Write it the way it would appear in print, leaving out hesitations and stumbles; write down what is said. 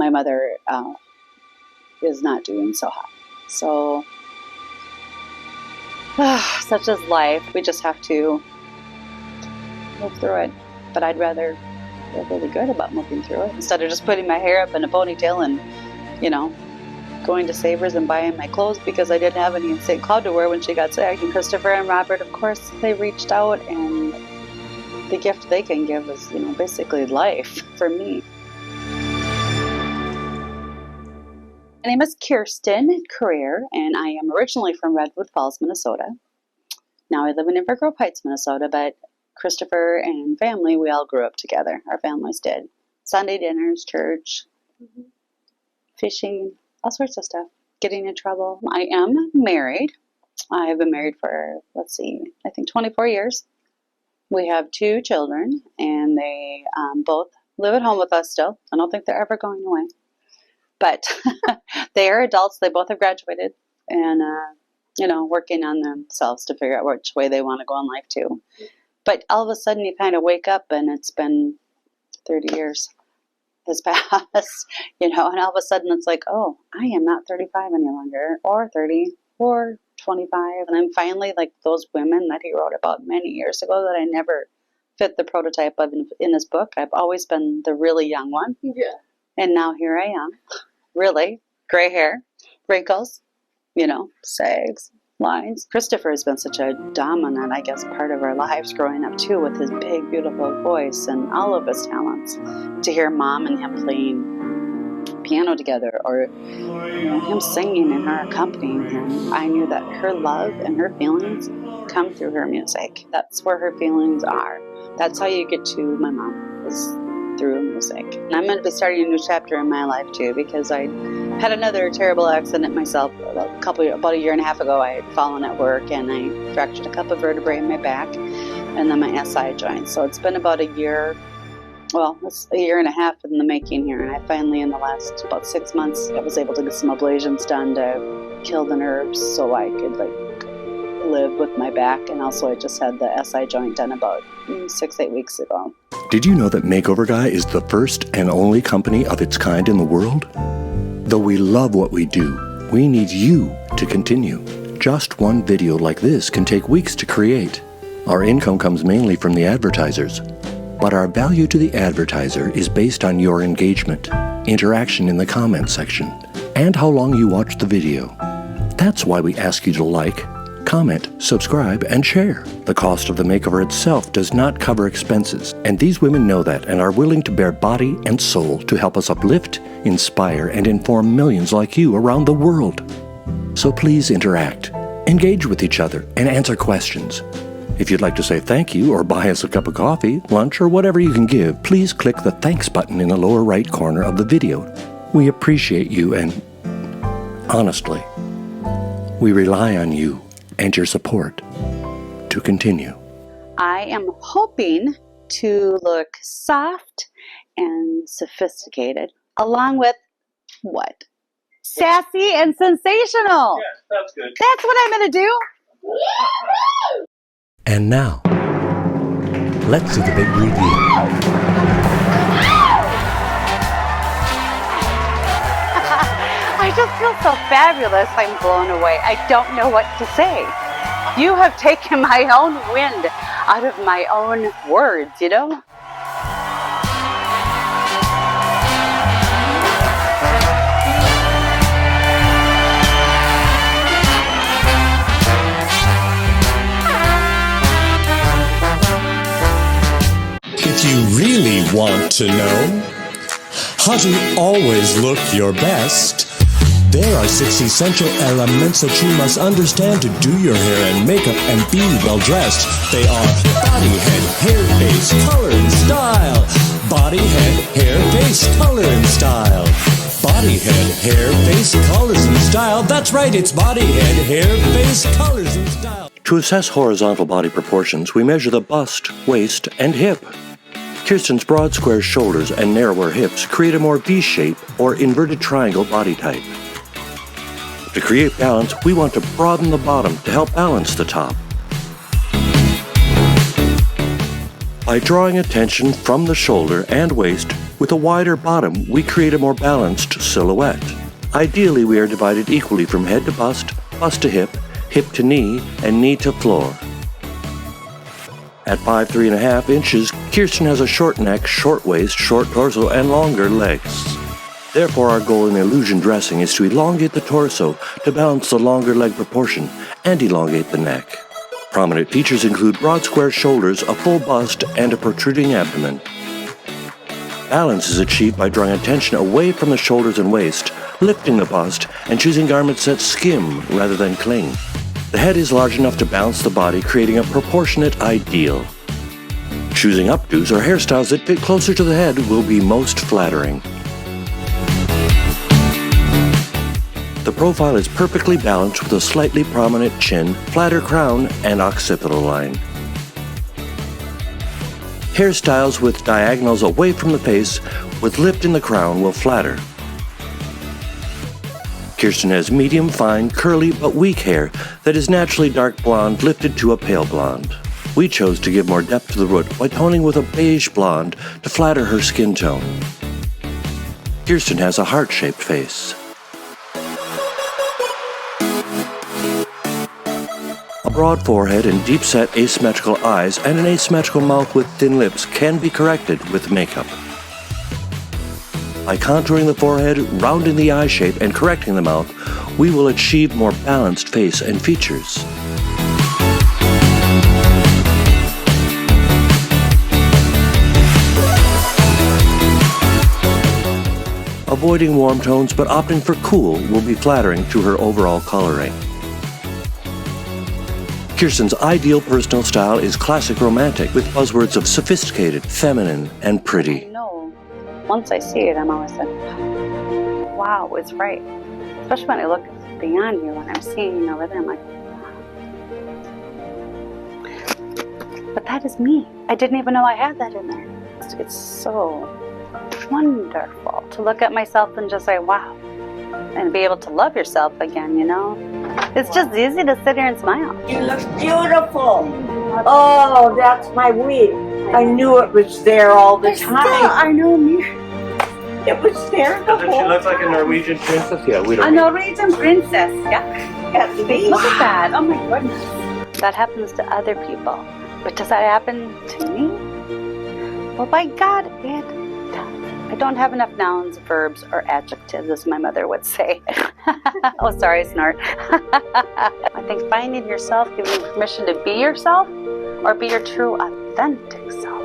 my mother is not doing so hot. So, such is life. We just have to move through it. But I'd rather feel really good about moving through it instead of just putting my hair up in a ponytail and, you know, going to Savers and buying my clothes because I didn't have any in St. Cloud to wear when she got sick. And Christopher and Robert, of course, they reached out, and the gift they can give is, you know, basically life for me. My name is Kirsten Career, and I am originally from Redwood Falls, Minnesota. Now I live in Inver Grove Heights, Minnesota, but Christopher and family, we all grew up together. Our families did. Sunday dinners, church, fishing, all sorts of stuff. Getting in trouble. I am married. I have been married for, I think 24 years. We have 2 children, and they both live at home with us still. I don't think they're ever going away. But they are adults. They both have graduated and, you know, working on themselves to figure out which way they want to go in life too. But all of a sudden you kind of wake up and it's been 30 years has passed, you know, and all of a sudden it's like, oh, I am not 35 any longer, or 30, or 25. And I'm finally like those women that he wrote about many years ago that I never fit the prototype of in his book. I've always been the really young one. Yeah. And now here I am, really, gray hair, wrinkles, you know, sags, lines. Christopher has been such a dominant, I guess, part of our lives growing up too, with his big, beautiful voice and all of his talents. To hear Mom and him playing piano together, or you know, him singing and her accompanying him, I knew that her love and her feelings come through her music. That's where her feelings are. That's how you get to my mom, is through music. And I'm going to be starting a new chapter in my life too, because I had another terrible accident myself about a year and a half ago. I had fallen at work and I fractured a couple of vertebrae in my back and then my SI joint. So it's been about a year, it's a year and a half in the making here. And I finally, in the last about 6 months, I was able to get some ablations done to kill the nerves so I could live with my back. And also I just had the SI joint done about 6-8 weeks ago. Did you know that MakeOverGuy is the first and only company of its kind in the world? Though we love what we do, we need you to continue. Just one video like this can take weeks to create. Our income comes mainly from the advertisers, but our value to the advertiser is based on your engagement, interaction in the comment section, and how long you watch the video. That's why we ask you to like, comment, subscribe, and share. The cost of the makeover itself does not cover expenses, and these women know that and are willing to bear body and soul to help us uplift, inspire, and inform millions like you around the world. So please interact, engage with each other, and answer questions. If you'd like to say thank you or buy us a cup of coffee, lunch, or whatever you can give, please click the thanks button in the lower right corner of the video. We appreciate you, and honestly, we rely on you and your support to continue. I am hoping to look soft and sophisticated, along with what? Sassy and sensational. Yes, that's good. That's what I'm going to do. And now, let's do the big review. I just feel so fabulous. I'm blown away. I don't know what to say. You have taken my own wind out of my own words, you know? If you really want to know how to always look your best, there are 6 essential elements that you must understand to do your hair and makeup and be well dressed. They are body, head, hair, face, color, and style. Body, head, hair, face, color, and style. Body, head, hair, face, colors, and style. That's right, it's body, head, hair, face, colors, and style. To assess horizontal body proportions, we measure the bust, waist, and hip. Kirsten's broad square shoulders and narrower hips create a more V-shape or inverted triangle body type. To create balance, we want to broaden the bottom to help balance the top. By drawing attention from the shoulder and waist With a wider bottom, we create a more balanced silhouette. Ideally, we are divided equally from head to bust, bust to hip, hip to knee, and knee to floor. At 5', 3.5 inches, Kirsten has a short neck, short waist, short torso, and longer legs. Therefore, our goal in illusion dressing is to elongate the torso to balance the longer leg proportion and elongate the neck. Prominent features include broad square shoulders, a full bust, and a protruding abdomen. Balance is achieved by drawing attention away from the shoulders and waist, lifting the bust, and choosing garments that skim rather than cling. The head is large enough to balance the body, creating a proportionate ideal. Choosing updos or hairstyles that fit closer to the head will be most flattering. The profile is perfectly balanced with a slightly prominent chin, flatter crown, and occipital line. Hairstyles with diagonals away from the face with lift in the crown will flatter. Kirsten has medium, fine, curly, but weak hair that is naturally dark blonde lifted to a pale blonde. We chose to give more depth to the root by toning with a beige blonde to flatter her skin tone. Kirsten has a heart-shaped face. A broad forehead and deep-set asymmetrical eyes and an asymmetrical mouth with thin lips can be corrected with makeup. By contouring the forehead, rounding the eye shape, and correcting the mouth, we will achieve more balanced face and features. Avoiding warm tones but opting for cool will be flattering to her overall coloring. Kirsten's ideal personal style is classic romantic with buzzwords of sophisticated, feminine, and pretty. I know. Once I see it, I'm always like, wow, it's right. Especially when I look beyond you, when I'm seeing you over there, I'm like, wow. But that is me. I didn't even know I had that in there. It's so wonderful to look at myself and just say, wow. And be able to love yourself again, you know? It's just easy to sit here and smile. You look beautiful. Oh, that's my wig. I knew it was there all the time. I know me. It was there the Doesn't she whole look like a Norwegian princess? Yeah, we A don't know. Norwegian princess, yeah. at me. Look at that. Oh my goodness. That happens to other people. But does that happen to me? Well, by God, it does. I don't have enough nouns, verbs, or adjectives, as my mother would say. Oh, sorry, snort. I think finding yourself, giving you permission to be yourself, or be your true, authentic self.